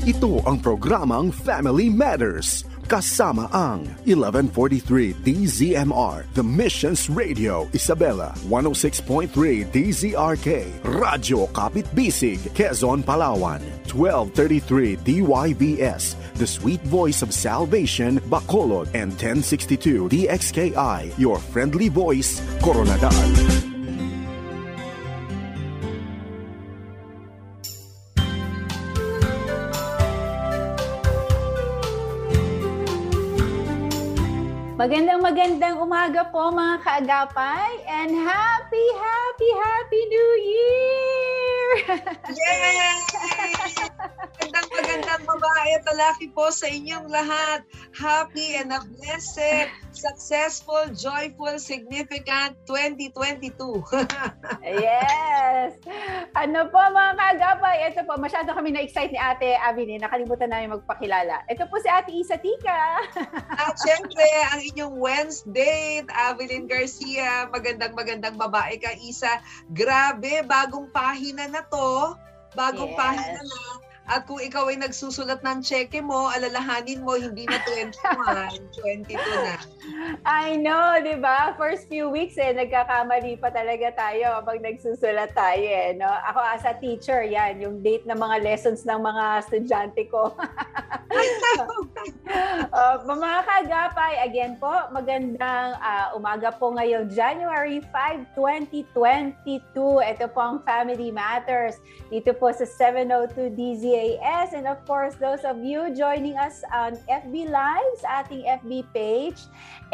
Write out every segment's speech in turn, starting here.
Ito ang programang Family Matters. Kasama ang 1143 DZMR, The Missions Radio, Isabela, 106.3 DZRK, Radyo Kapit Bisig, Quezon, Palawan, 1233 DYBS, The Sweet Voice of Salvation, Bacolod, and 1062 DXKI, Your Friendly Voice, Coronadal. Magandang umaga po mga kaagapay and happy New Year! Yay! Magandang babae at lalaki po sa inyong lahat. Happy and a blessed, successful, joyful, significant 2022. Yes! Ano po mga kaagapay, ito po, masyado kami na-excite ni Ate Abilene. Nakalimutan namin magpakilala. Ito po si Ate Isa Tika. At syempre, ang inyong Wednesday, Abilene Garcia. Magandang babae ka, Isa. Grabe, bagong pahina na to. Bagong pahina na. At kung ikaw ay nagsusulat ng cheque mo, alalahanin mo, hindi na 21, 22 na. I know, di ba? First few weeks nagkakamali pa talaga tayo pag nagsusulat tayo no? Ako as a teacher, yan, yung date ng mga lessons ng mga estudyante ko. Mga kagapay, again po, magandang umaga po ngayong January 5, 2022. Ito po ang Family Matters. Dito po sa 702 DZAS, and of course, those of you joining us on FB Live, sa ating FB page,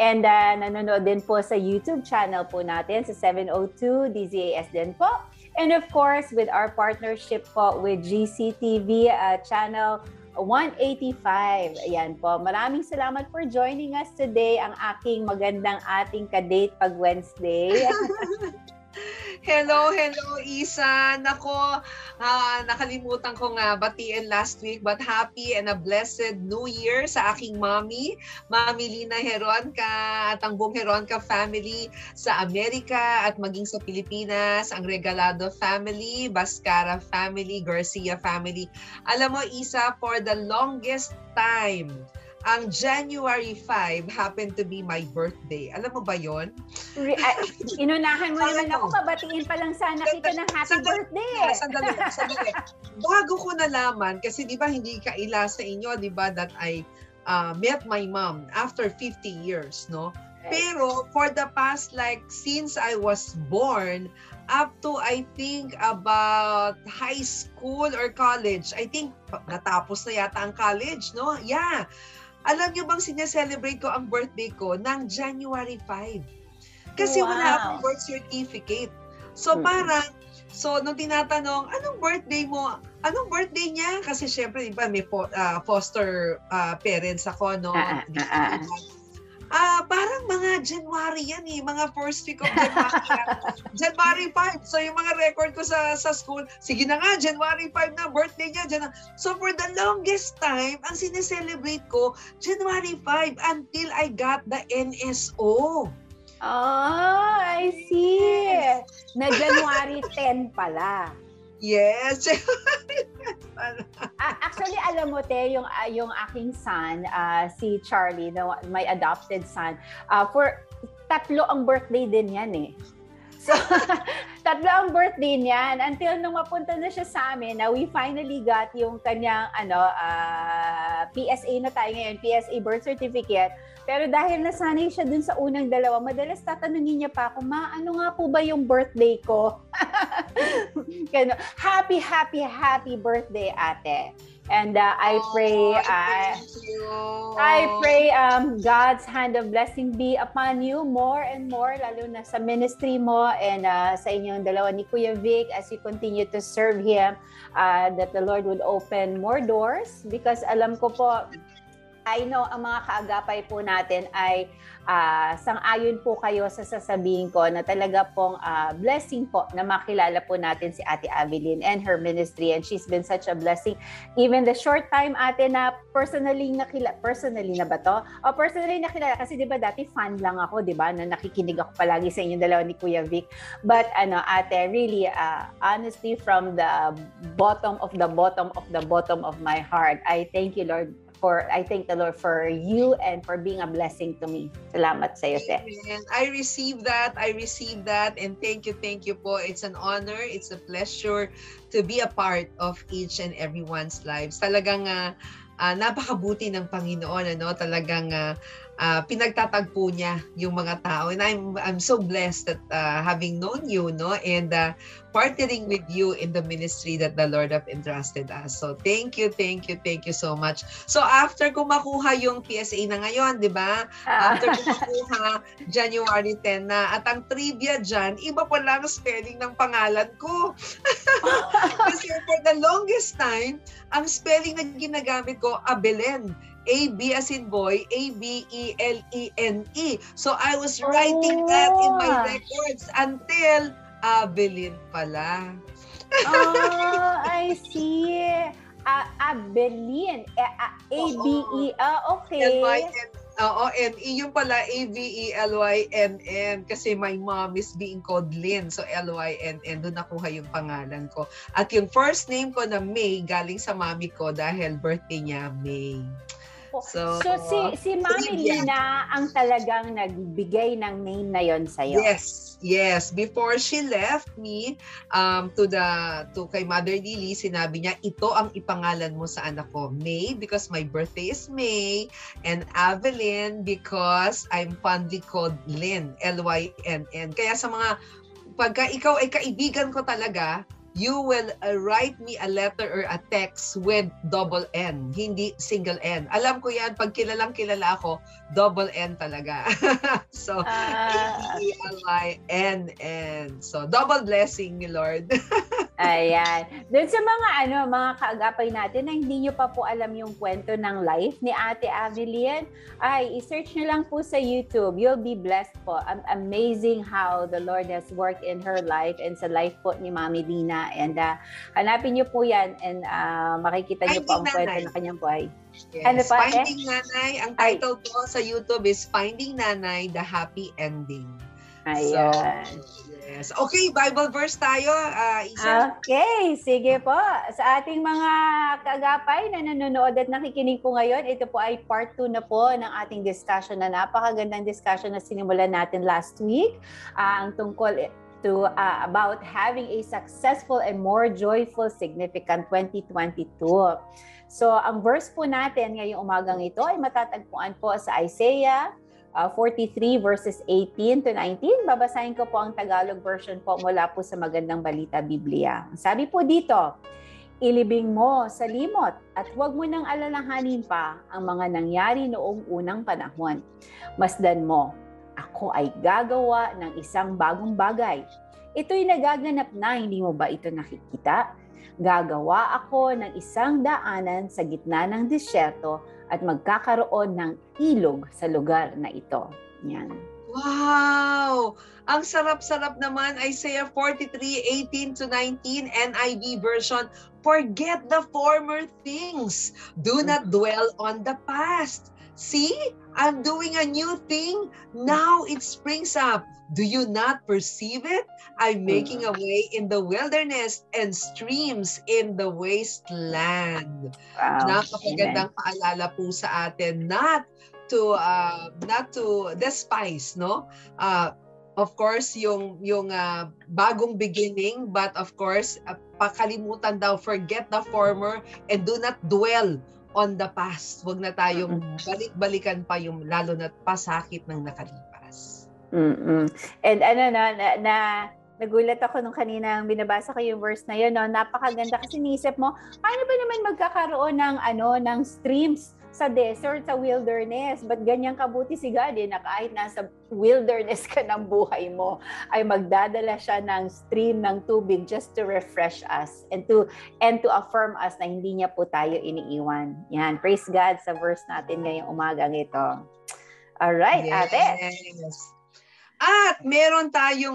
and nanonood din po sa YouTube channel po natin sa 702 DZAS din po. And of course, with our partnership po with GCTV channel 185. Ayan po. Maraming salamat for joining us today. Ang aking magandang ating kadate pag Wednesday. Hello, Isa. Nako, nakalimutan ko nga batiin last week, but happy and a blessed New Year sa aking mommy, Mami Lina Heronca, at ang buong Heronca family sa Amerika at maging sa Pilipinas, ang Regalado family, Bascara family, Garcia family. Alam mo, Isa, for the longest time, ang January 5 happened to be my birthday. Alam mo ba yon? Inunahan mo naman ako, pabatiin pa lang sana kita ng happy birthday. Sandali. Bago ko nalaman, kasi di ba hindi kaila sa inyo, di ba, that I met my mom after 50 years, no? Pero for the past, like, since I was born, up to I think about high school or college, I think natapos na yata ang college, no? Yeah. Alam niyo bang sineselebrate ko ang birthday ko ng January 5? Kasi wala akong birth certificate. So parang, nung tinatanong, anong birthday mo? Anong birthday niya? Kasi syempre, di ba, may foster parents ako, no? Parang mga January yan mga first week of January. January 5. So yung mga record ko sa school, sige na nga, January 5 na, birthday niya. So for the longest time, ang sineselebrate ko, January 5 until I got the NSO. Oh, I see. Na January 10 pala. Yes. Actually, alam mo, Te, yung aking son, si Charlie, my adopted son, for tatlo ang birthday din yan So, tatlo ang birthday niyan until nung mapunta na siya sa amin, na we finally got yung kanyang PSA na tayo ngayon, PSA birth certificate. Pero dahil nasanay siya dun sa unang dalawa, madalas tatanungin niya pa ako, Ma, ano nga po ba yung birthday ko? Happy birthday, ate. And I pray God's hand of blessing be upon you more and more, lalo na sa ministry mo and sa inyong dalawa ni Kuya Vic as you continue to serve Him, that the Lord would open more doors, because alam ko po, I know ang mga kaagapay po natin ay sang-ayon po kayo sa sasabihin ko na talaga pong blessing po na makilala po natin si Ate Avelyn and her ministry, and she's been such a blessing. Even the short time ate na personally na ba to? O personally nakilala kasi 'di ba dati fan lang ako, 'di ba? Na nakikinig ako palagi sa inyong dalawa ni Kuya Vic. But ate, really honestly from the bottom of my heart, I thank you Lord I thank the Lord for you and for being a blessing to me. Salamat sa iyo, Seth. Amen. I receive that. And thank you po. It's an honor. It's a pleasure to be a part of each and everyone's lives. Talagang napakabuti ng Panginoon, talagang pinagtatagpo niya yung mga tao, and I'm so blessed that having known you, and partnering with you in the ministry that the Lord have entrusted us. So thank you so much. So after ko makuha yung PSA na ngayon, di ba? After ko makuha January 10 na, at ang trivia dyan, iba pa lang spelling ng pangalan ko. Kasi for the longest time, ang spelling na ginagamit ko, Abelen. A-B as in boy, A-B-E-L-E-N-E. So I was writing that in my records until Avelyn pala. I see. Avelyn. A-B-E. Okay. L-Y-N. N-E. Yung pala, A-V-E-L-Y-N-N. Kasi my mom is being called Lynn. So L-Y-N-N. Doon nakuha yung pangalan ko. At yung first name ko na May, galing sa mami ko dahil birthday niya, May. So si Mami Lina ang talagang nagbigay ng name na yon sa iyo. Yes. Before she left me to kay Mother Lily, sinabi niya, ito ang ipangalan mo sa anak ko. May because my birthday is May, and Avelyn because I'm fondly called Lynn, L-Y-N-N. Kaya sa mga pagka ikaw ay kaibigan ko talaga, you will write me a letter or a text with double N, hindi single N. Alam ko yan, pag kilala ako, double N talaga. So, A-E-L-I-N-N. So, double blessing ni Lord. Ayan. Doon sa mga kaagapay natin na hindi nyo pa po alam yung kwento ng life ni Ate Avelyn, i-search nyo lang po sa YouTube. You'll be blessed po. Amazing how the Lord has worked in her life and sa life po ni Mami Lina. And hanapin nyo po yan and makikita nyo po ang kwento ng kanyang buhay. Yes. Ano pa? Finding Nanay. Ang title po sa YouTube is Finding Nanay, The Happy Ending. Ayan. So, yes. Okay, Bible verse tayo, Isa. Okay, sige po. Sa ating mga kagapay na nanonood at nakikinig po ngayon, ito po ay part 2 na po ng ating discussion na napakagandang discussion na sinimulan natin last week. Ang tungkol about having a successful and more joyful, significant 2022. So, ang verse po natin ngayong umagang ito ay matatagpuan po sa Isaiah 43 verses 18 to 19. Babasahin ko po ang Tagalog version po mula po sa Magandang Balita Biblia. Sabi po dito, ilibing mo sa limot at huwag mo nang alalahanin pa ang mga nangyari noong unang panahon. Masdan mo, ako ay gagawa ng isang bagong bagay. Ito'y nagaganap na, hindi mo ba ito nakikita? Gagawa ako ng isang daanan sa gitna ng disyerto at magkakaroon ng ilog sa lugar na ito. Yan. Wow! Ang sarap-sarap naman, Isaiah 43:18 to 19, NIV version. Forget the former things. Do not dwell on the past. See, I'm doing a new thing. Now it springs up. Do you not perceive it? I'm making a way in the wilderness and streams in the wasteland. Wow. Napakagandang paalala po sa atin not to despise, no? Of course, yung bagong beginning, but of course, pakalimutan daw, forget the former and do not dwell on the past. Huwag na tayong balik-balikan pa yung lalo na pasakit ng nakalipas. And nagulat ako nung kanina binabasa ko yung verse na yun, no? Napakaganda kasi niisip mo, paano ba naman magkakaroon ng streams sa desert, sa wilderness. But ganyan kabuti si God na kahit nasa wilderness ka ng buhay mo, ay magdadala siya ng stream ng tubig just to refresh us and to affirm us na hindi niya po tayo iniiwan. Yan, praise God sa verse natin ngayong umagang ito. Alright, Yes. ate. At meron tayong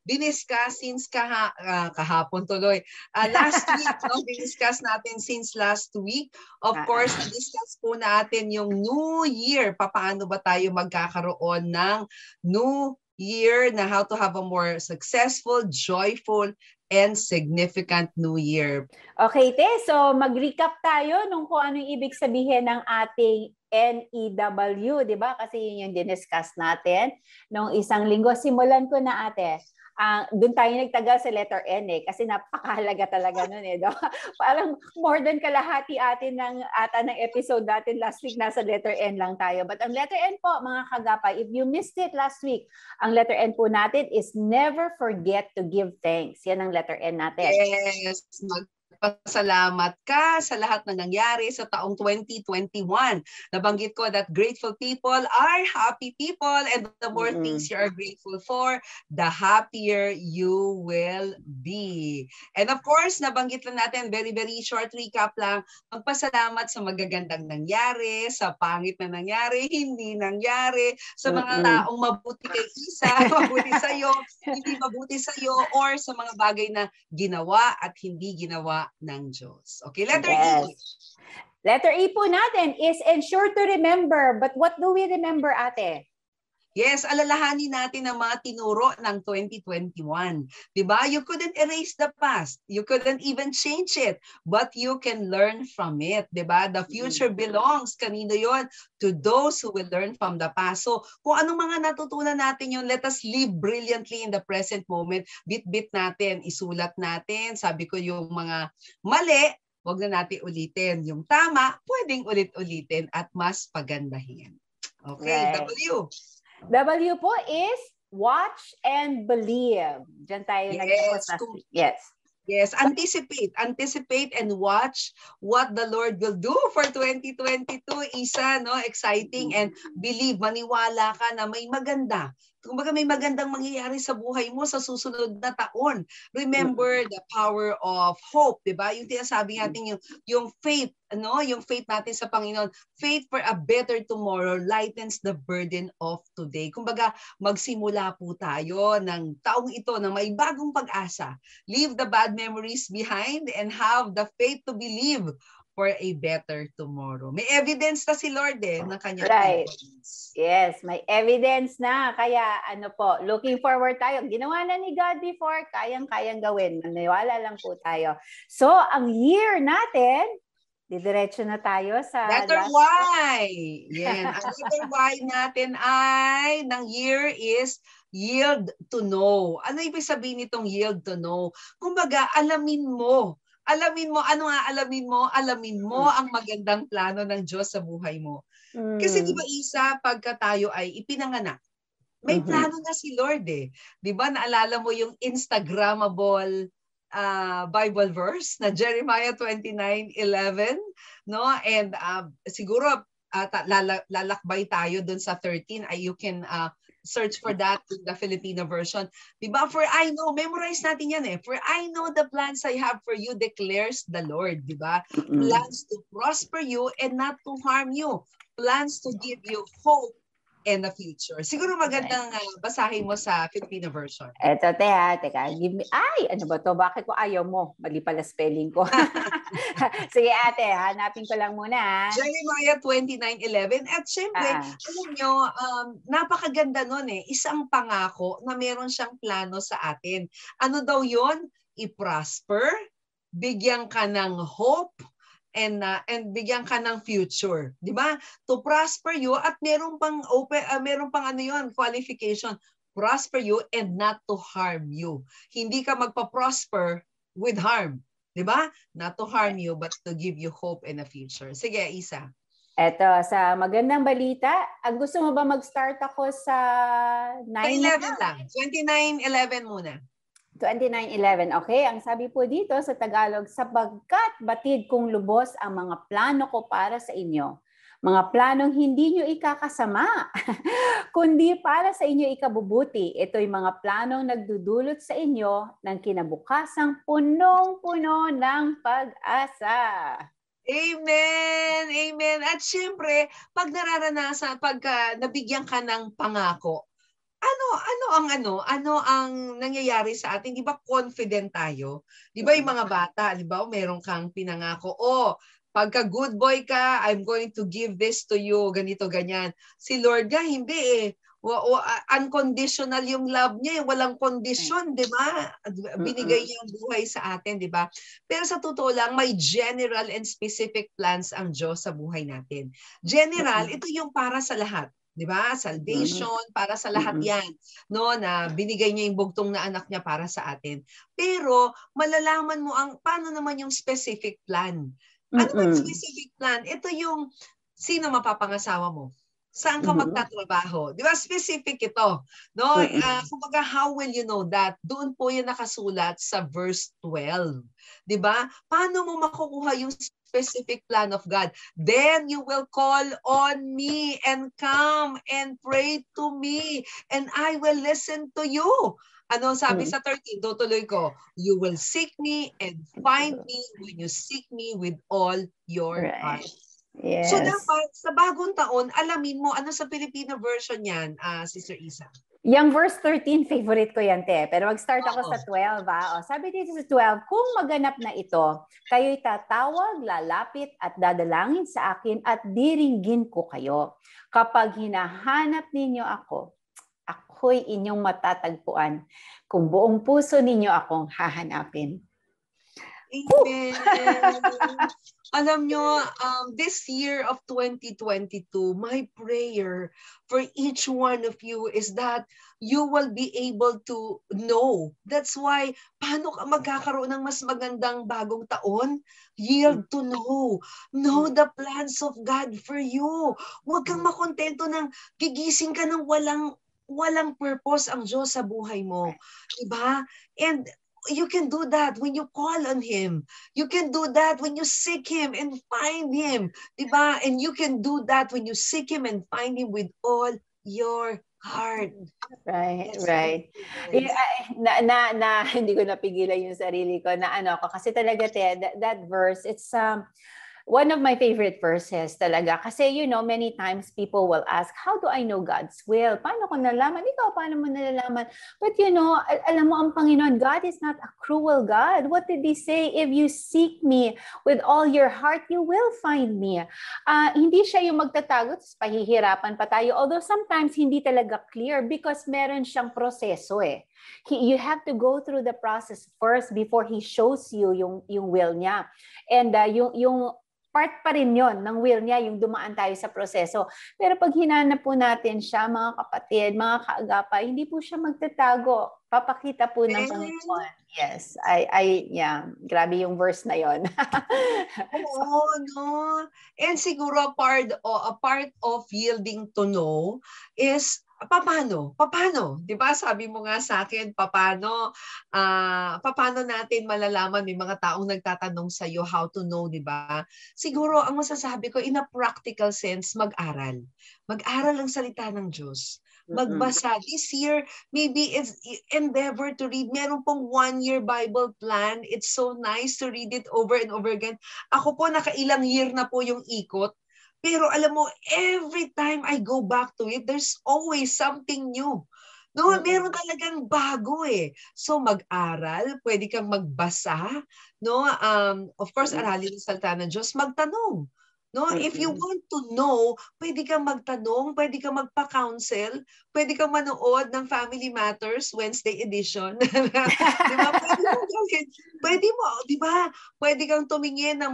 diniscuss since kahapon tuloy. Last week, diniscuss natin since last week. Of course, discuss po natin yung New Year. Paano ba tayo magkakaroon ng New Year na how to have a more successful, joyful, and significant New Year. Okay, Te. So, mag-recap tayo nung kung anong ibig sabihin ng ating NEW, di ba? Kasi yun yung diniscuss natin nung isang linggo. Simulan ko na, ate. Doon tayo nagtagal sa letter N kasi napakahalaga talaga nun No? Parang more than kalahati atin ng episode natin last week, nasa letter N lang tayo. But ang letter N po, mga kagapay, if you missed it last week, ang letter N po natin is never forget to give thanks. Yan ang letter N natin. Yes, pasalamat ka sa lahat na nangyari sa taong 2021. Nabanggit ko that grateful people are happy people, and the more things you are grateful for, the happier you will be. And of course, nabanggit lang natin, very, very short recap lang, magpasalamat sa magagandang nangyari, sa pangit na nangyari, hindi nangyari, sa mga taong mabuti kay Isa, mabuti sa'yo, hindi mabuti sa'yo, or sa mga bagay na ginawa at hindi ginawa ng Diyos. Okay, letter E. Letter E po natin is ensure to remember. But what do we remember, ate? Yes, alalahanin natin ang mga tinuro ng 2021. Diba? You couldn't erase the past. You couldn't even change it. But you can learn from it. Diba? The future belongs. Kanino yon? To those who will learn from the past. So, kung anong mga natutunan natin yun, let us live brilliantly in the present moment. Bit-bit natin, isulat natin. Sabi ko yung mga mali, wag na natin ulitin. Yung tama, pwedeng ulit-ulitin at mas pagandahin. Okay, Right. W po is watch and believe. Diyan tayo nagtapos last week. Yes, anticipate and watch what the Lord will do for 2022. Isa, exciting, and believe, maniwala ka na may maganda. Kumbaga may magandang mangyayari sa buhay mo sa susunod na taon. Remember the power of hope, 'di ba? Yung tinasabi natin yung faith, yung faith natin sa Panginoon. Faith for a better tomorrow lightens the burden of today. Kumbaga magsimula po tayo ng taong ito na may bagong pag-asa. Leave the bad memories behind and have the faith to believe for a better tomorrow. May evidence na si Lord ng kanyang evidence. Yes, may evidence na. Kaya looking forward tayo. Ginawa na ni God before, kayang-kayang gawin. Maniwala lang po tayo. So, ang year natin, didiretso na tayo sa letter Y. Yan. Ang letter Y natin ng year is yield to know. Ano ibig sabihin nitong yield to know? Kumbaga, alamin mo. Alamin mo ang magandang plano ng Diyos sa buhay mo. Kasi di ba Isa, pagka tayo ay ipinanganak, may plano na si Lord Di ba naalala mo yung Instagrammable Bible verse na Jeremiah 29:11, And siguro lalakbay tayo dun sa 13. You can search for that in the Filipino version. Diba? For I know, memorize natin yan For I know the plans I have for you, declares the Lord. Diba? Plans to prosper you and not to harm you. Plans to give you hope and the future. Siguro magandang basahin mo sa Filipino version. Eto, teka. Give me, ano ba to? Bakit ko ayaw mo? Mali pala spelling ko. Sige, ate, hanapin ko lang muna. Jeremiah 29:11. At syempre, alam nyo, napakaganda nun Isang pangako na meron siyang plano sa atin. Ano daw yon? I-prosper, bigyan ka ng hope, and bigyan ka ng future, 'di ba? To prosper you, at meron pang qualification, prosper you and not to harm you. Hindi ka magpa-prosper with harm, 'di ba? Not to harm you but to give you hope and a future. Sige, Isa. Eto, sa magandang balita, gusto mo ba mag-start ako sa 11 lang. 29:11 muna. 29:11. Okay, ang sabi po dito sa Tagalog, sapagkat batid kong lubos ang mga plano ko para sa inyo. Mga planong hindi nyo ikakasama, kundi para sa inyo ikabubuti. Ito'y mga planong nagdudulot sa inyo ng kinabukasang punong-puno ng pag-asa. Amen! Amen! At syempre, pag nararanasan, pag nabigyan ka ng pangako, ano ang nangyayari sa atin? Di ba confident tayo? Di ba yung mga bata, di ba, meron kang pinangako, pagka good boy ka, I'm going to give this to you, ganito, ganyan. Si Lord nga, hindi eh. Unconditional yung love niya, walang condition, di ba? Binigay niya ang buhay sa atin, di ba? Pero sa totoo lang, may general and specific plans ang Diyos sa buhay natin. General, ito yung para sa lahat. Di ba? Salvation, para sa lahat yan. No, na binigay niya yung bugtong na anak niya para sa atin. Pero, malalaman mo paano naman yung specific plan. Ano ba yung specific plan? Ito yung, sino mapapangasawa mo? Saan ka magtatrabaho? Di ba? Specific ito. No? Kumbaga, how will you know that? Doon po yung nakasulat sa verse 12. Di ba? Paano mo makukuha yung specific plan of God? Then you will call on me and come and pray to me and I will listen to you. Ano sabi sa 13? Tutuloy ko. You will seek me and find me when you seek me with all your heart. Yes. So dapat sa bagong taon, alamin mo ano sa Filipino version yan, Sister Isa. Yung verse 13, favorite ko yan, te. Pero mag-start ako sa 12, sabi dito sa 12, kung maganap na ito, kayo'y tatawag, lalapit at dadalangin sa akin at diringgin ko kayo. Kapag hinahanap ninyo ako, ako'y inyong matatagpuan. Kung buong puso ninyo akong hahanapin. Amen. Alam nyo, this year of 2022, my prayer for each one of you is that you will be able to know. That's why, paano ka magkakaroon ng mas magandang bagong taon? Yield to know. Know the plans of God for you. Huwag kang makontento ng gigising ka ng walang purpose ang Diyos sa buhay mo. Diba? And you can do that when you call on Him. You can do that when you seek Him and find Him. Diba? And you can do that when you seek Him and find Him with all your heart. Right, right. Hindi ko napigilan yung sarili ko na ako. Kasi talaga, that verse, it's one of my favorite verses talaga. Kasi, many times people will ask, how do I know God's will? Paano ko nalaman? Ikaw, paano mo nalalaman? But alam mo, ang Panginoon, God is not a cruel God. What did He say? If you seek me with all your heart, you will find me. Hindi siya yung magtatago, pahihirapan pa tayo. Although sometimes hindi talaga clear because meron siyang proseso eh. You have to go through the process first before He shows you yung will niya. And yung part pa rin yon ng will niya, yung dumaan tayo sa proseso. Pero pag hinanap po natin siya, mga kapatid, mga kaagapay, hindi po siya magtatago. Papakita po ng Panginoon. Yes, grabe yung verse na yon. Oo, no. And siguro a part of yielding to know is paano? 'Di ba? Sabi mo nga sa akin, paano natin malalaman, may mga taong nagtatanong sa iyo how to know, 'di ba? Siguro ang masasabi ko in a practical sense, mag-aral. Mag-aral ang salita ng Diyos. Magbasa. This year, maybe it's endeavor to read. Meron pong 1-year Bible plan. It's so nice to read it over and over again. Ako po, nakailang year na po yung ikot. Pero alam mo, every time I go back to it, there's always something new. No, meron talagang bago eh. So mag-aral, pwede kang magbasa, no? Of course, aralin ang salita ng Diyos, magtanong. No, if you want to know, pwede kang magtanong, pwede kang magpa-counsel, pwede kang manood ng Family Matters Wednesday edition. Di ba? Pwede mo, di ba? Pwede kang tumingin ng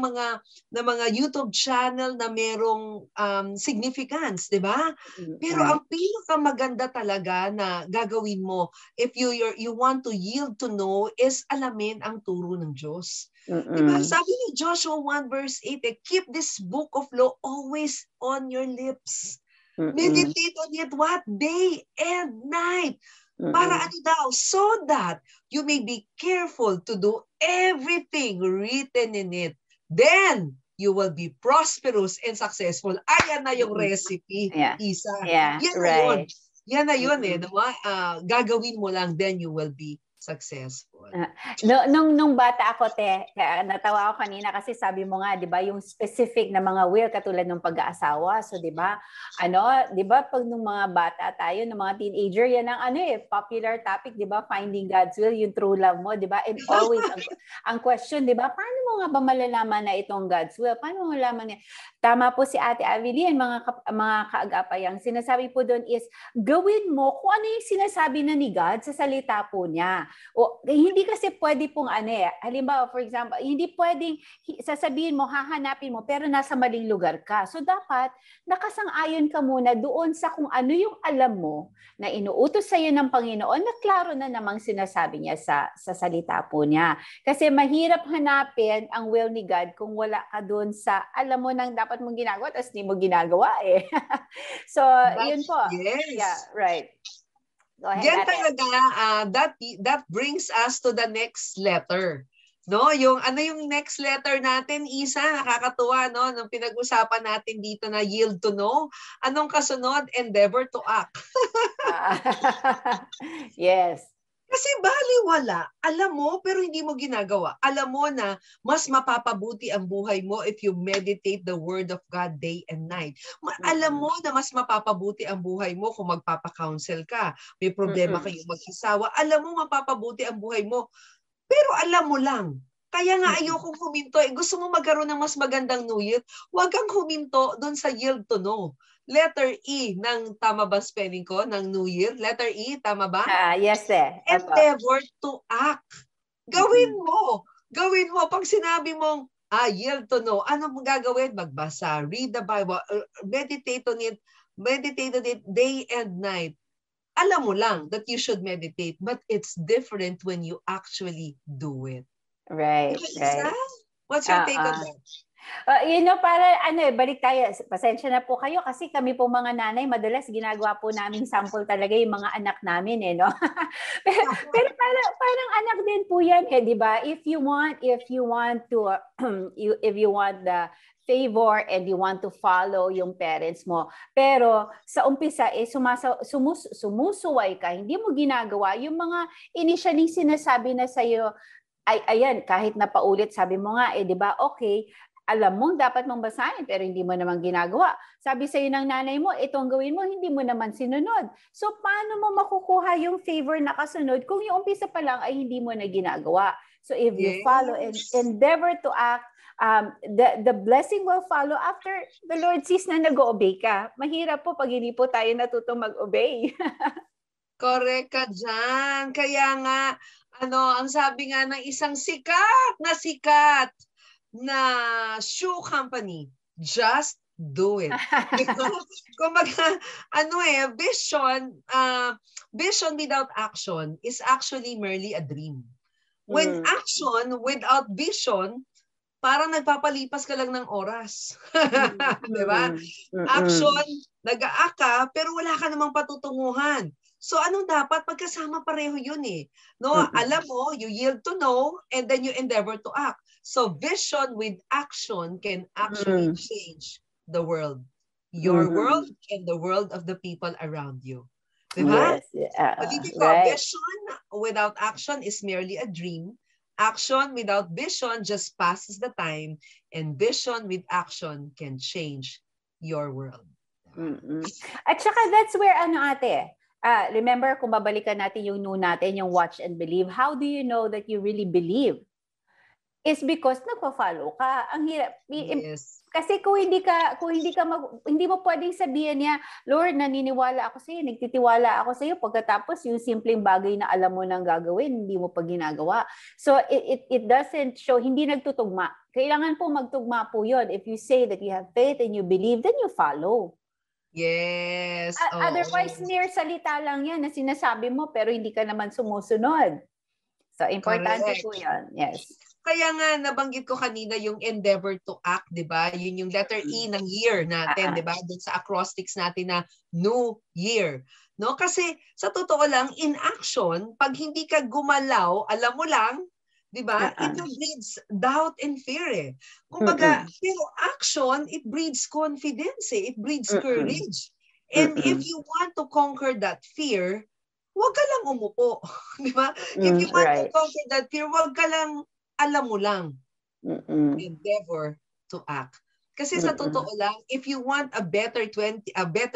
mga YouTube channel na merong significance, di ba? Pero ang pinakamaganda talaga na gagawin mo if you want to yield to know is alamin ang turo ng Diyos. Diba? Sabi ni Joshua 1 verse 8, keep this book of law always on your lips. Meditate on it what? Day and night. Para ano daw? So that you may be careful to do everything written in it. Then, you will be prosperous and successful. Ayan na yung recipe, Isa. Yeah, Yan na yun. Yan na yun diba? Gagawin mo lang, then you will be successful. Nung bata ako, natawa ako kanina kasi sabi mo nga, 'di ba, yung specific na mga will katulad ng pag-aasawa. So 'di ba? 'Di ba pag nung mga bata tayo, ng mga teenager, yan ang popular topic, 'di ba? Finding God's will, yung true love mo, 'di ba? And always ang question, 'di ba? Paano mo nga ba malalaman na itong God's will? Paano mo malalaman niya? Tama po si Ate Avilyn, mga kaagapay, ang sinasabi po doon is gawin mo kung ano yung sinasabi na ni God sa salita po niya. O hindi kasi pwede pong halimbawa, for example, hindi pwedeng sasabihin mo, hahanapin mo, pero nasa maling lugar ka. So dapat nakasang-ayon ka muna doon sa kung ano yung alam mo na inuutos sa iyo ng Panginoon, na klaro na namang sinasabi niya sa salita po niya. Kasi mahirap hanapin ang will ni God kung wala ka doon sa alam mo nang dapat mong ginagawa tapos hindi mo ginagawa So, yun po. Yes. Yeah, right. Go ahead, Diyan talaga, that brings us to the next letter. No, yung next letter natin, Isa, nakakatuwa, no, nung pinag-usapan natin dito na yield to know. Anong kasunod? Endeavor to act. Yes. Kasi baliwala, alam mo pero hindi mo ginagawa. Alam mo na mas mapapabuti ang buhay mo if you meditate the word of God day and night. Alam mo na mas mapapabuti ang buhay mo kung magpapa-counsel ka. May problema kayong mag-asawa. Alam mo mapapabuti ang buhay mo. Pero alam mo lang. Kaya nga ayokong huminto. Gusto mo magkaroon ng mas magandang New Year? Huwag kang huminto doon sa yield to know. Letter E ng, tama ba spelling ko, ng New Year? Letter E, tama ba? Yes, Endeavor to act. Gawin mo. Gawin mo. Pag sinabi mong, yield to know, ano mong gagawin? Magbasa, read the Bible, meditate on it day and night. Alam mo lang that you should meditate, but it's different when you actually do it. Right, right. What's your take on that? Balik tayo. Pasensya na po kayo kasi kami po mga nanay, madalas ginagawa po namin sample talaga yung mga anak namin, no? pero parang anak din po yan, di ba? If you want the favor and you want to follow yung parents mo. Pero sa umpisa, sumusuway ka, hindi mo ginagawa yung mga initially sinasabi na sa'yo, ayan, kahit napaulit, sabi mo nga, di ba, okay, alam mo, dapat mong basahin, pero hindi mo naman ginagawa. Sabi sa'yo ng nanay mo, itong gawin mo, hindi mo naman sinunod. So, paano mo makukuha yung favor na kasunod kung yung umpisa pa lang ay hindi mo na ginagawa? So, if you follow and endeavor to act, the blessing will follow after the Lord sees na nag-obey ka. Mahirap po pag hindi po tayo natutong mag-obey. Correct ka dyan. Kaya nga, ang sabi nga ng isang sikat na shoe company, just do it. Kumbaga, vision without action is actually merely a dream. When action without vision, parang nagpapalipas ka lang ng oras. Diba? Action, nag-aaka, pero wala ka namang patutunguhan. So anong dapat? Pagkasama pareho yun No, alam mo, you yield to know, and then you endeavor to act. So vision with action can actually change the world. Your world and the world of the people around you. Diba? Yes, right. Vision without action is merely a dream. Action without vision just passes the time. And vision with action can change your world. At saka that's where ate, remember kung babalikan natin yung noon natin, yung watch and believe. How do you know that you really believe? Is because nagpa-follow ka. Ang hirap. Yes. Kasi kung hindi mo pwedeng sabihin niya, Lord, naniniwala ako sa iyo, nagtitiwala ako sa iyo, pagkatapos yung simpleng bagay na alam mo nang gagawin, hindi mo pa ginagawa. So it doesn't show, hindi nagtutugma. Kailangan po magtugma po yun. If you say that you have faith and you believe, then you follow. Yes. Otherwise, mere salita lang yan na sinasabi mo pero hindi ka naman sumusunod. So, importante po yan. Yes. Kaya nga nabanggit ko kanina yung endeavor to act, 'di ba? Yun yung letter E ng year natin, 'di ba? Doon sa acrostics natin na new year. No? Kasi sa totoo lang, in action, pag hindi ka gumalaw, alam mo lang, 'di ba? It breeds doubt and fear eh. Kumbaga, pero action, it breeds confidence eh. It breeds courage. And if you want to conquer that fear, huwag ka lang umupo. Di ba? If you want to conquer that fear, huwag ka lang, alam mo lang. Endeavor to act. Kasi sa totoo lang, if you want a better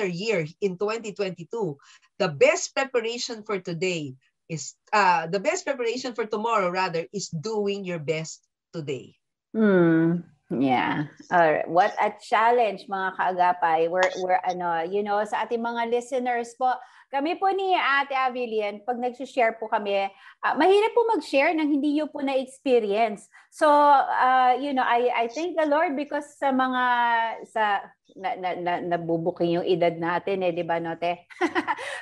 year in 2022, the best preparation for today is, the best preparation for tomorrow rather, is doing your best today. Yeah. What a challenge, mga kaagapay. We're sa ating mga listeners po, kami po ni Ate Avillian, pag nag-share po kami, mahirap po mag-share ng hindi nyo po na-experience. So, I thank the Lord because sa mga, nabubuking yung edad natin di ba, Note?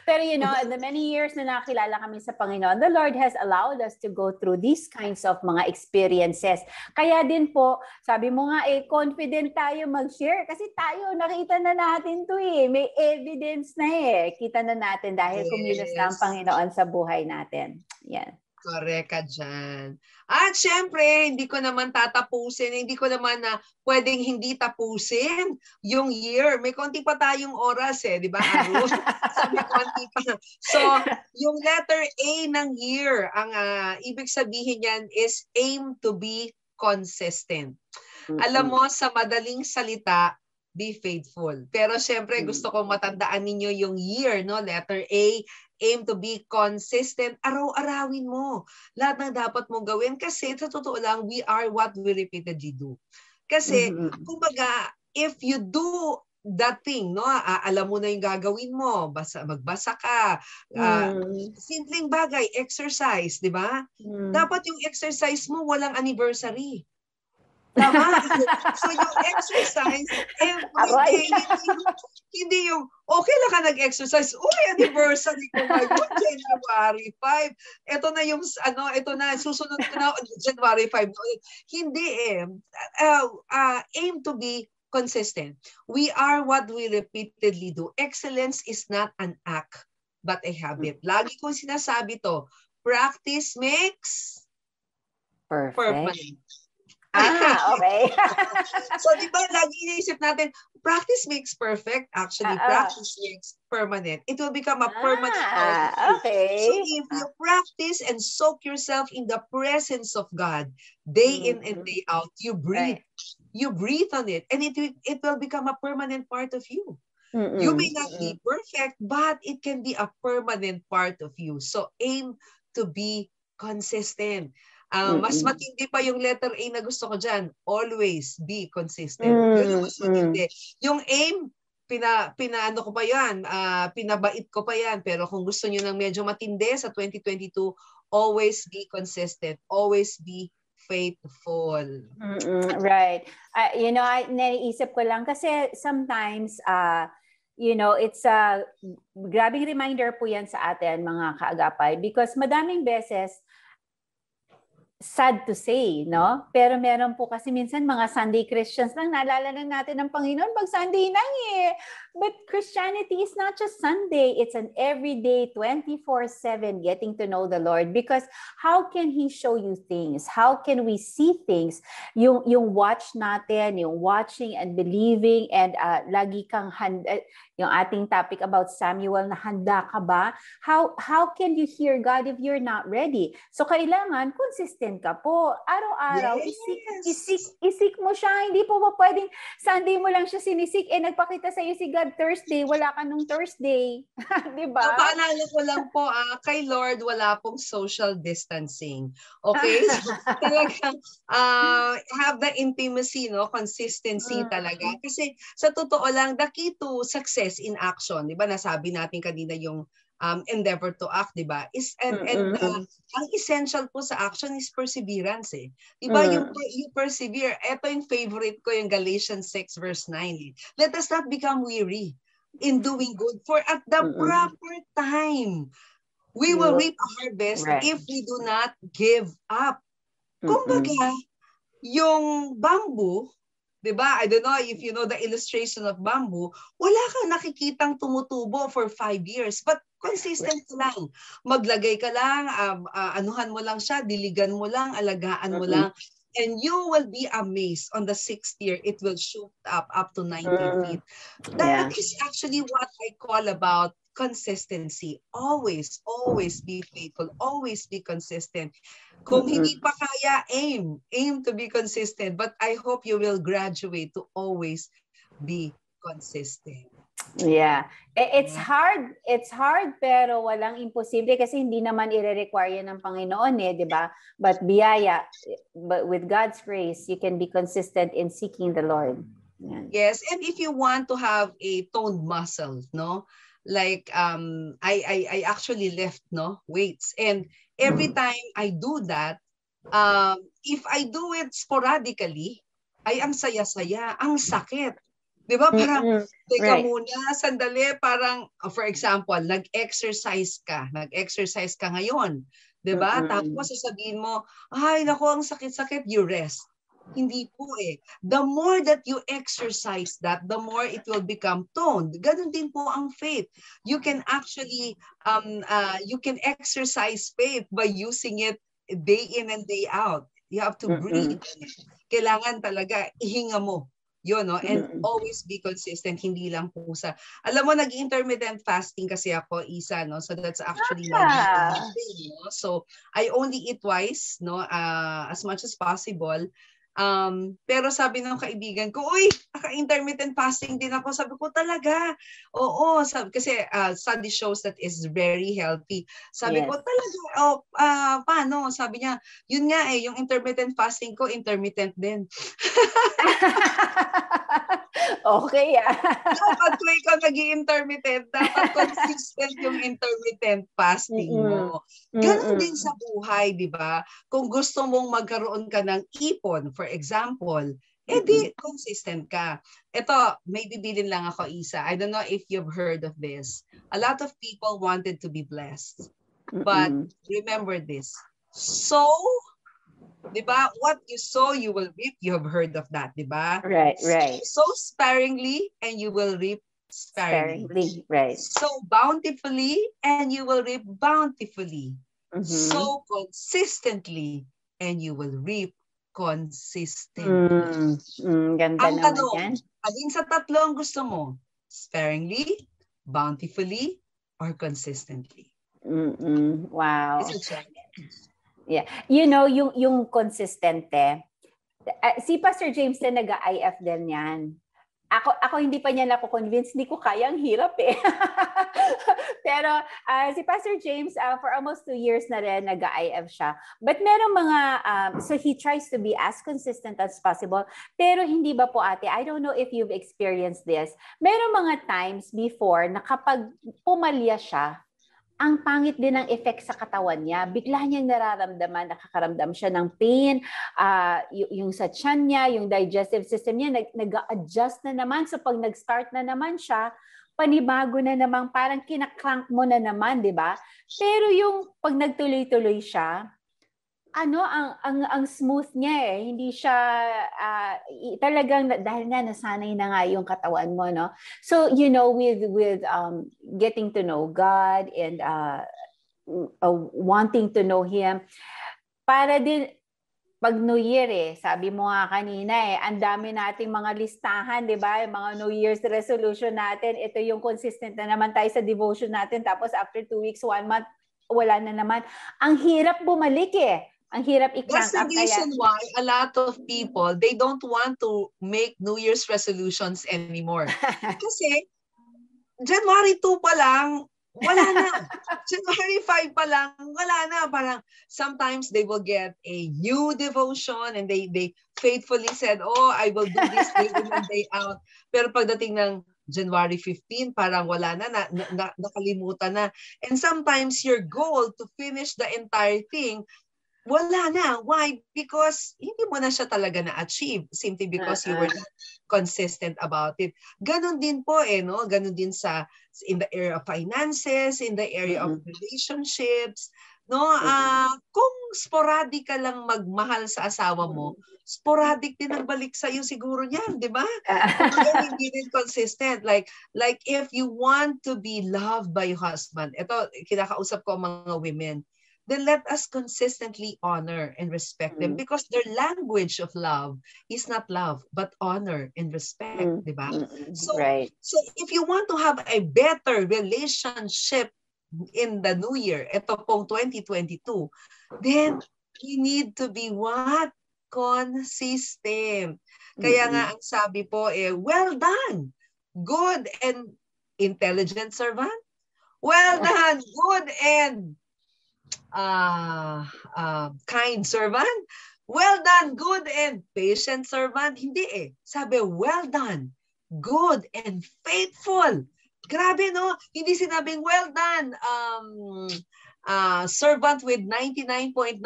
Pero in the many years na nakilala kami sa Panginoon, the Lord has allowed us to go through these kinds of mga experiences. Kaya din po, sabi mo nga confident tayo mag-share kasi tayo, nakita na natin to may evidence na kita na natin dahil kumilos na ang Panginoon sa buhay natin. Yan. Correct ka dyan. At syempre, hindi ko naman tatapusin, hindi ko naman na pwedeng hindi tapusin yung year. May konti pa tayong oras di ba, Aru? So, may konti pa. So, yung letter A ng year, ang ibig sabihin yan is aim to be consistent. Alam mo, sa madaling salita, be faithful. Pero syempre, gusto kong matandaan ninyo yung year, no? Letter A, aim to be consistent. Araw-arawin mo lahat ng dapat mong gawin kasi sa totoo lang, we are what we repeatedly do. Kasi, kumbaga, if you do that thing, no? Alam mo na yung gagawin mo, magbasa ka, simpleng bagay, exercise, di ba? Dapat yung exercise mo walang anniversary. Tama? So yung exercise, every day, hindi yung, okay lang ka nag-exercise, anniversary ko ngayon, January 5. Ito na yung, ito na, susunod ko na, January 5. Hindi aim to be consistent. We are what we repeatedly do. Excellence is not an act, but a habit. Lagi kong sinasabi to, practice makes permanent. Okay. So, di ba, lagi iniisip natin, practice makes perfect. Actually, practice makes permanent. It will become a permanent part. Okay. So, if you practice and soak yourself in the presence of God, day in and day out, you breathe. Right. You breathe on it, and it will become a permanent part of you. You may not be perfect, but it can be a permanent part of you. So, aim to be consistent. Mas matindi pa yung letter A na gusto ko dyan. Always be consistent. Yun yung mas matindi. Yung aim, pinaano ko pa yan, pinabait ko pa yan. Pero kung gusto nyo ng medyo matindi sa 2022, always be consistent. Always be faithful. Right. Naiisip ko lang kasi sometimes, it's a grabing reminder po yan sa atin, mga kaagapay. Because madaming beses, sad to say, no? Pero meron po kasi minsan mga Sunday Christians lang, naalala lang natin ng Panginoon pag Sunday lang But Christianity is not just Sunday. It's an everyday, 24/7 getting to know the Lord. Because how can He show you things? How can we see things? Yung watch natin, yung watching and believing, and lagi kang handa, yung ating topic about Samuel na handa ka ba? How can you hear God if you're not ready? So kailangan consistent ka po. Araw-araw, isik mo siya. Hindi po ba pwedeng Sunday mo lang siya sinisik, nagpakita sa'yo si God Thursday, wala ka nung Thursday. Diba? Paalala ko lang po, kay Lord, wala pong social distancing. Okay? So, talagang have the intimacy, no? Consistency talaga. Kasi sa totoo lang, the key to success in action, di ba? Nasabi natin kanina yung endeavor to act, di ba? Ang essential po sa action is perseverance Di ba? You persevere. Ito yung favorite ko, yung Galatians 6 verse 9. Let us not become weary in doing good, for at the proper time, we will reap a harvest if we do not give up. Kumbaga, yung bamboo, di ba? I don't know if you know the illustration of bamboo, wala kang nakikitang tumutubo for 5 years. But consistent lang. Maglagay ka lang, anuhan mo lang siya, diligan mo lang, alagaan mo lang. And you will be amazed on the 6th year, it will shoot up to 90 feet. That is actually what I call about consistency. Always be faithful. Always be consistent. Kung hindi pa kaya, aim to be consistent. But I hope you will graduate to always be consistent. Yeah. It's hard pero walang imposible kasi hindi naman i-require ng Panginoon di ba? But biyaya, but with God's grace, you can be consistent in seeking the Lord. Yeah. Yes, and if you want to have a toned muscle, no? Like I actually lift weights, and every time I do that, if I do it sporadically, ay ang saya-saya, ang sakit. 'Di ba? Parang teka muna, sandali, parang for example, nag-exercise ka ngayon, 'di ba? Tapos sasabihin mo, ay nako, ang sakit-sakit, you rest. Hindi po The more that you exercise that, the more it will become toned. Ganun din po ang faith. You can actually, you can exercise faith by using it day in and day out. You have to breathe. Kailangan talaga ihinga mo. Yun, and always be consistent, hindi lang po sa, alam mo, nag-intermittent fasting kasi ako, Isa, so that's actually my thing, So I only eat twice, as much as possible. Pero sabi ng kaibigan ko, uy, naka-intermittent fasting din ako. Sabi ko, talaga? Oo, kasi study shows that is very healthy. Sabi ko, talaga? Paano? Sabi niya, yun nga yung intermittent fasting ko, intermittent din. Okay, Dapat kung ikaw nag-i-intermittent, dapat consistent yung intermittent fasting mo. Ganon din sa buhay, di ba? Kung gusto mong magkaroon ka ng ipon, for example, di consistent ka. Ito, may bibilin lang ako, Isa. I don't know if you've heard of this. A lot of people wanted to be blessed. But remember this. So, di ba? What you sow, you will reap. You have heard of that, di ba? Right. Sow sparingly, and you will reap sparingly. Right. Sow bountifully, and you will reap bountifully. Sow consistently, and you will reap consistently. Ganda ang naman tanong, yan. alin sa tatlo ang gusto mo? Sparingly, bountifully, or consistently? Wow. It's a challenge. Yeah. You know, yung consistente. Si Pastor James na nag-IF din yan. Ako hindi pa niya nako-convince, hindi ko kaya, ang hirap Pero si Pastor James, for almost 2 years na rin, nag-IF siya. But merong mga, so he tries to be as consistent as possible. Pero hindi ba po ate, I don't know if you've experienced this, merong mga times before na kapag pumalya siya, ang pangit din ng effect sa katawan niya. Bigla niyang nararamdaman, nakakaramdam siya ng pain, yung sa tiyan niya, yung digestive system niya, nag-adjust na naman. So pag nag-start na naman siya, panibago na naman, parang kinakrank mo na naman, di ba? Pero yung pag nagtuloy-tuloy siya, ang smooth niya hindi siya talagang dahil nga nasanay na nga yung katawan mo, no? So you know, with getting to know God and wanting to know Him, para din pag New Year sabi mo nga kanina ang dami nating mga listahan, di ba? Yung mga New Year's resolution natin, ito yung consistent na naman tayo sa devotion natin, tapos after 2 weeks, 1 month, wala na naman. Ang hirap bumalik Ang hirap i-crank up. That's the reason why a lot of people, they don't want to make New Year's resolutions anymore. Kasi January 2 pa lang, wala na. January 5 pa lang, wala na. Parang sometimes they will get a new devotion and they faithfully said, oh, I will do this day in and day out. Pero pagdating ng January 15, parang wala na, nakalimutan na. And sometimes your goal to finish the entire thing, wala na. Why? Because hindi mo na siya talaga na-achieve simply because you were not consistent about it. Ganon din po no? Ganon din in the area of finances, in the area of relationships. No, kung sporadic ka lang magmahal sa asawa mo, sporadic din ang balik sa iyo siguro niyan, 'di ba? Kung hindi din consistent, like if you want to be loved by your husband, ito kinakausap ko ang mga women, then let us consistently honor and respect them because their language of love is not love but honor and respect, 'di ba? So if you want to have a better relationship in the new year, ito pong 2022, then we need to be what? Consistent. Kaya nga ang sabi po well done, good and intelligent servant. Well done, good and kind servant. Well done, good and patient servant. Hindi Sabi, well done, good and faithful. Grabe, no? Hindi sinabing, well done, servant with 99.99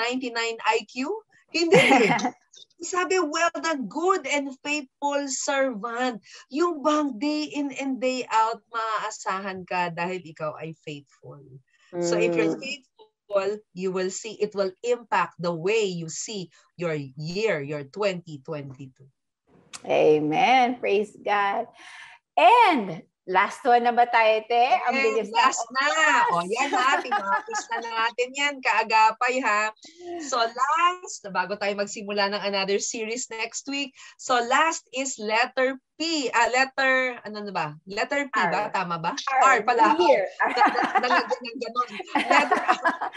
IQ. Hindi. Sabi, well done, good and faithful servant. Yung bang day in and day out, maaasahan ka dahil ikaw ay faithful. So if you're faithful, you will see, it will impact the way you see your year, your 2022. Amen. Praise God. And last one na ba tayo, te? Ang bilis last na. O yan ha, pinapis na natin yan, kaagapay ha. So last, bago tayo magsimula ng another series next week, so last is letter P. Letter, ano na ba? Letter P ba? Tama ba? R pala. Nalagyan ng ganon.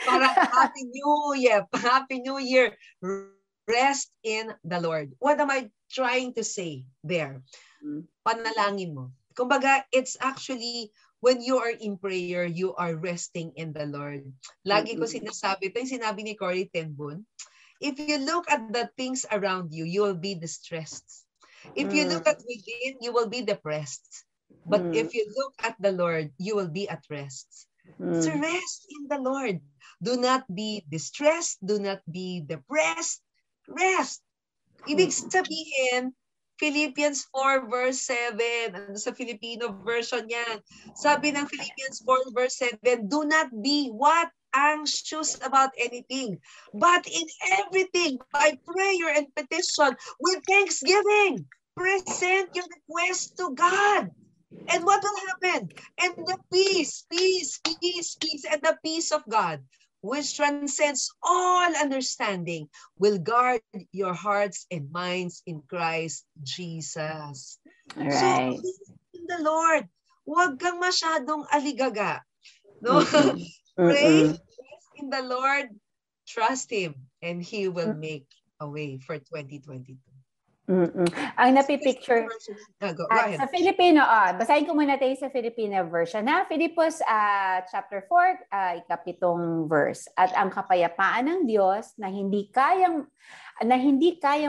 Parang Happy New Year. Happy New Year. Rest in the Lord. What am I trying to say there? Panalangin mo. Kumbaga, it's actually when you are in prayer, you are resting in the Lord. Lagi ko sinasabi, ito yung sinabi ni Corrie ten Boom, if you look at the things around you, you will be distressed. If you look at within, you will be depressed. But if you look at the Lord, you will be at rest. So rest in the Lord. Do not be distressed. Do not be depressed. Rest. Ibig sabihin, Philippians 4 verse 7, ano sa Filipino version yan. Sabi ng Philippians 4 verse 7, do not be what? Anxious about anything, but in everything, by prayer and petition, with thanksgiving, present your request to God. And what will happen? And the peace, and the peace of God, which transcends all understanding, will guard your hearts and minds in Christ Jesus. Right. So, in the Lord, huwag kang masyadong aligaga. No? Pray, rest in the Lord, trust Him, and He will make a way for 2022. Ang napipicture sa Filipino, basahin ko muna tayo sa Filipino version na Filipos chapter 4, ikapitong verse. At ang kapayapaan ng Diyos na hindi kayang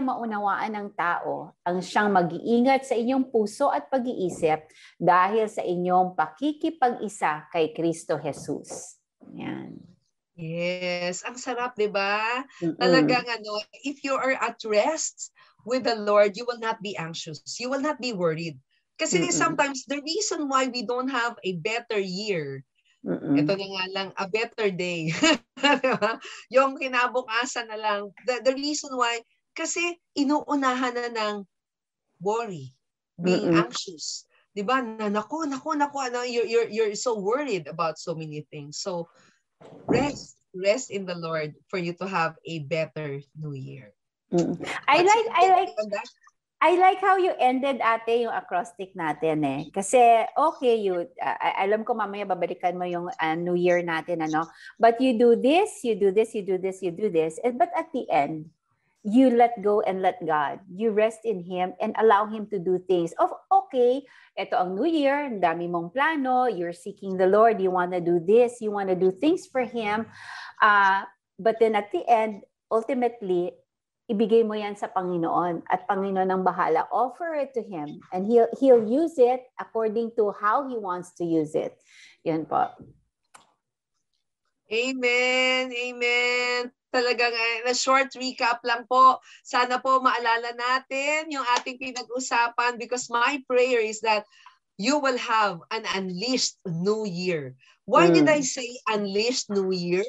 maunawaan ng tao, ang siyang mag-iingat sa inyong puso at pag-iisip dahil sa inyong pakikipag-isa kay Kristo Jesus. Yan. Yes, ang sarap, 'di ba? Talagang if you are at rest with the Lord, you will not be anxious. You will not be worried. Kasi sometimes the reason why we don't have a better year, ito na nga lang, a better day. Yung kinabukasan na lang. The reason why, kasi inuunahan na ng worry, being anxious. Diba? Naku, you're so worried about so many things. So, rest in the Lord for you to have a better new year. I like how you ended, ate, yung acrostic natin Kasi, okay, alam ko mamaya babalikan mo yung New Year natin, But you do this, you do this, you do this, you do this. But at the end, you let go and let God. You rest in Him and allow Him to do things. Okay, ito ang New Year, ang dami mong plano, you're seeking the Lord, you want to do this, you want to do things for Him. But then at the end, ultimately, ibigay mo yan sa Panginoon at Panginoon ang bahala. Offer it to Him and He'll use it according to how He wants to use it. Yan po. Amen. Amen. Talagang na short recap lang po. Sana po maalala natin yung ating pinag-usapan because my prayer is that you will have an unleashed new year. Why did I say unleashed new year?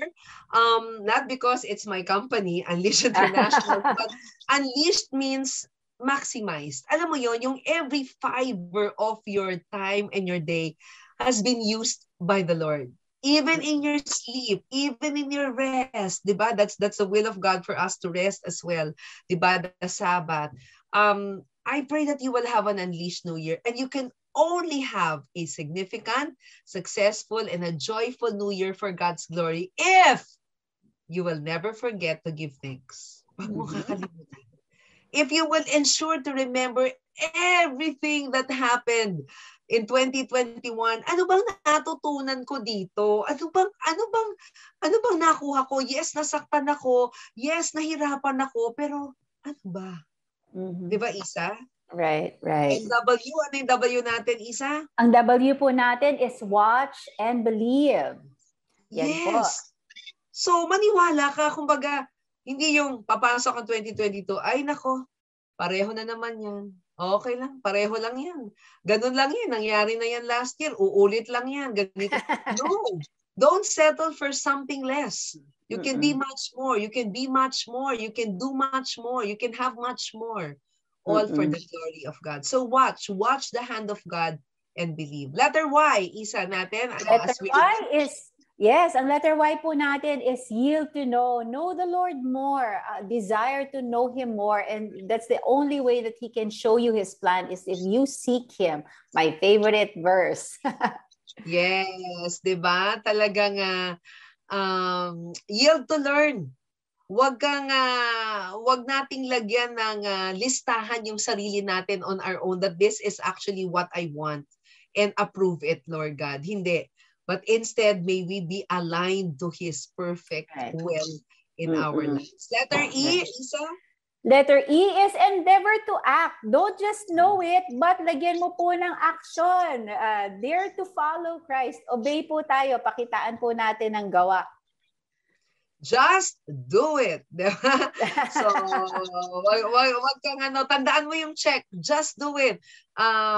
Not because it's my company, Unleashed International, but unleashed means maximized. Alam mo yon, yung every fiber of your time and your day has been used by the Lord. Even in your sleep, even in your rest, di ba? That's the will of God for us to rest as well, di ba? The Sabbath. I pray that you will have an unleashed new year, and you can only have a significant, successful, and a joyful new year for God's glory if you will never forget to give thanks. Wag mo kakalimutan. If you will ensure to remember everything that happened in 2021, ano bang natutunan ko dito? Ano bang nakuha ko? Yes, nasaktan ako. Yes, nahirapan ako. Pero ano ba? Di ba, Isa? Right. And W, ano yung W natin, Isa? Ang W po natin is watch and believe. Yan yes. Po. So, maniwala ka. Kumbaga, hindi yung papasok ang 2022, ay nako, pareho na naman yan. Okay lang, pareho lang yan. Ganun lang yan, nangyari na yan last year, uulit lang yan. Ganito. No, don't settle for something less. You can be much more. You can be much more. You can do much more. You can have much more. All for the glory of God. So watch the hand of God and believe. Letter Y, Isa natin. Letter Y is, yes, ang letter Y po natin is yield to know the Lord more, desire to know Him more, and that's the only way that He can show you His plan is if you seek Him. My favorite verse. Yes, di ba? Talagang yield to learn. Wag nating lagyan ng listahan yung sarili natin on our own that this is actually what I want and approve it, Lord God. Hindi. But instead, may we be aligned to His perfect will in our lives. Letter E, Isa? Letter E is endeavor to act. Don't just know it, but lagyan mo po ng action. Dare to follow Christ. Obey po tayo. Pakitaan po natin ang gawa. Just do it. So, wag kang tandaan mo yung check. Just do it.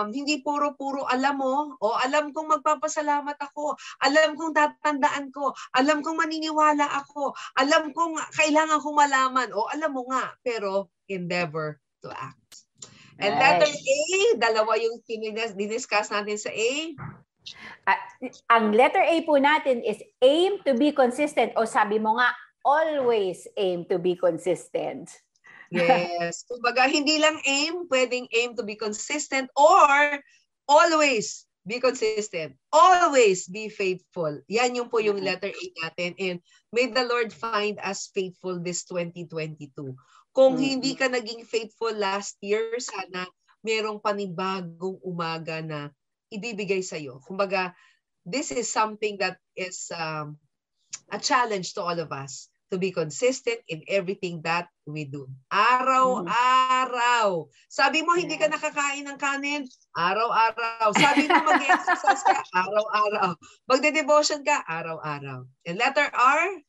Hindi puro-puro alam mo, o alam kong magpapasalamat ako, alam kong tatandaan ko, alam kong maniniwala ako, alam kong kailangan kong malaman, o alam mo nga, pero endeavor to act. And letter A, dalawa yung diniscuss natin sa A. Ang letter A po natin is aim to be consistent, o sabi mo nga, always aim to be consistent. Yes. Kumbaga, hindi lang aim, pwedeng aim to be consistent or always be consistent. Always be faithful. Yan yung po yung letter A natin. And may the Lord find us faithful this 2022. Kung hindi ka naging faithful last year, sana merong panibagong umaga na ibibigay sa'yo. Kumbaga, this is something that is a challenge to all of us to be consistent in everything that we do. Araw-araw. Sabi mo, hindi ka nakakain ng kanin? Araw-araw. Sabi mo, mag-exercise ka? Araw-araw. Magde-devotion ka? Araw-araw. And letter R?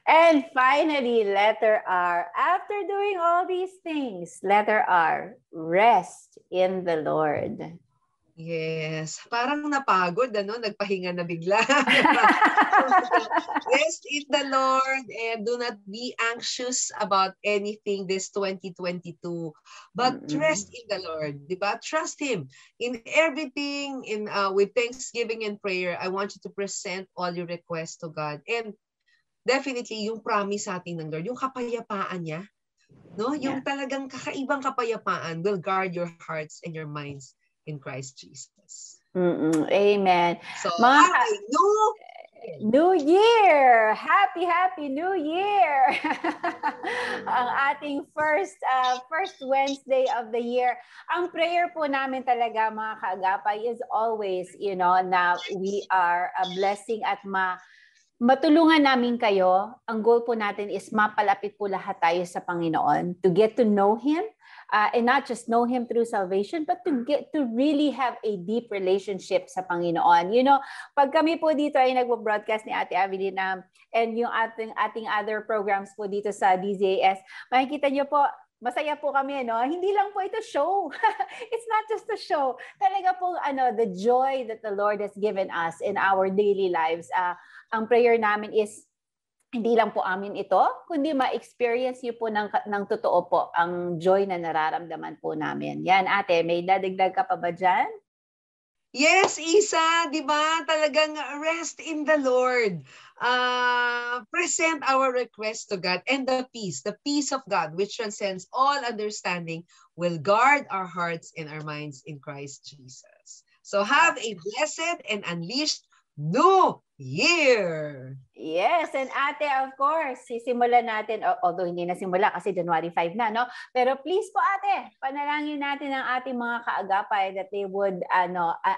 And finally, letter R. After doing all these things, letter R, rest in the Lord. Yes. Parang napagod, nagpahinga na bigla. Rest in the Lord and do not be anxious about anything this 2022. But trust in the Lord, diba? Trust Him. In everything, with thanksgiving and prayer, I want you to present all your requests to God. And definitely, yung promise sa atin ng Lord, yung kapayapaan niya, no? Yung talagang kakaibang kapayapaan will guard your hearts and your minds in Christ Jesus. Amen. So, New Year! Happy New Year! Ang ating first Wednesday of the year. Ang prayer po namin talaga, mga kaagapay, is always, na we are a blessing at matulungan namin kayo. Ang goal po natin is mapalapit po lahat tayo sa Panginoon, to get to know Him, and not just know Him through salvation, but to get to really have a deep relationship sa Panginoon. Pag kami po dito ay nagbo-broadcast ni Ate Avelina and yung ating other programs po dito sa DZAS, makikita nyo po, masaya po kami, no? Hindi lang po ito show. It's not just a show. Talaga po, the joy that the Lord has given us in our daily lives. Ang prayer namin is, hindi lang po amin ito, kundi ma-experience niyo po ng totoo po ang joy na nararamdaman po namin. Yan, ate, may dadagdag ka pa ba dyan? Yes, Isa, di ba? Talagang rest in the Lord. Present our request to God, and the peace of God, which transcends all understanding, will guard our hearts and our minds in Christ Jesus. So have a blessed and unleashed New Year! Yes, and ate, of course, sisimulan natin, although hindi na simula kasi January 5 na, no? Pero please po ate, panalangin natin ang ating mga kaagapay that they would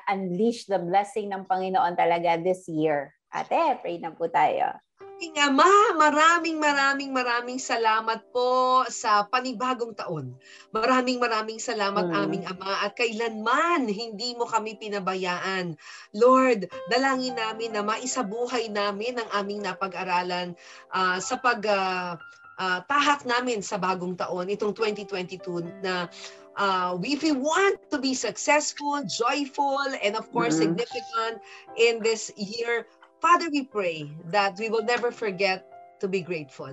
unleash the blessing ng Panginoon talaga this year. Ate, pray na po tayo. Aking Ama, maraming salamat po sa panibagong taon. Maraming salamat aming Ama, at kailanman hindi mo kami pinabayaan. Lord, dalangin namin na maisabuhay namin ang aming napag-aralan sa tahak namin sa bagong taon, itong 2022, na if we want to be successful, joyful, and of course significant in this year, Father, we pray that we will never forget to be grateful,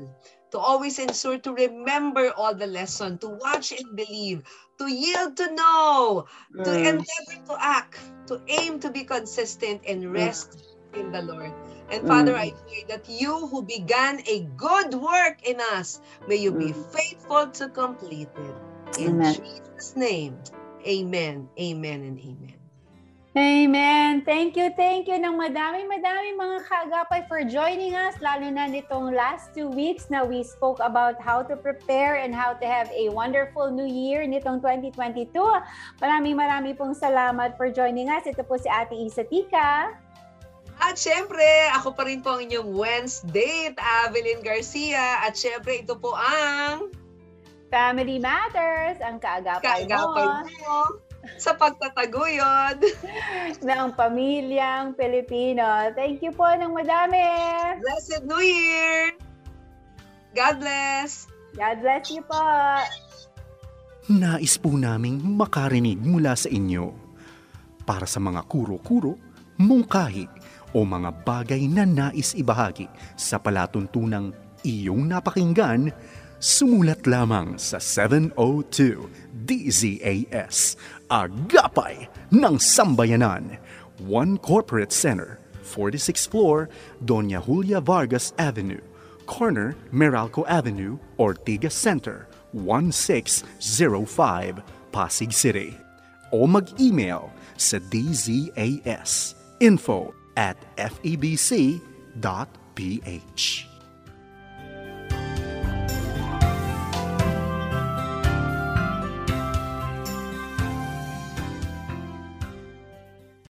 to always ensure to remember all the lessons, to watch and believe, to yield to know, to endeavor to act, to aim to be consistent and rest in the Lord. And Father, I pray that you who began a good work in us, may you be faithful to complete it. In Jesus' name, amen, amen, and amen. Amen. Thank you ng madami mga kaagapay for joining us, lalo na nitong last 2 weeks na we spoke about how to prepare and how to have a wonderful new year nitong 2022. Maraming pong salamat for joining us. Ito po si Ate Isa Tika. At syempre, ako pa rin po ang inyong Wednesday, Avelyn Garcia. At syempre, ito po ang Family Matters, ang kaagapay mo sa pagtataguyod ng pamilyang Pilipino. Thank you po ng madami. Blessed New Year! God bless! God bless you po. Nais po naming makarinig mula sa inyo. Para sa mga kuro-kuro, mungkahi, o mga bagay na nais ibahagi sa palatuntunang iyong napakinggan, sumulat lamang sa 702 DZAS, Agapay ng Sambayanan, 1 Corporate Center, 46th floor, Doña Julia Vargas Avenue, corner Meralco Avenue, Ortigas Center, 1605, Pasig City. O mag-email sa dzas info@febc.ph.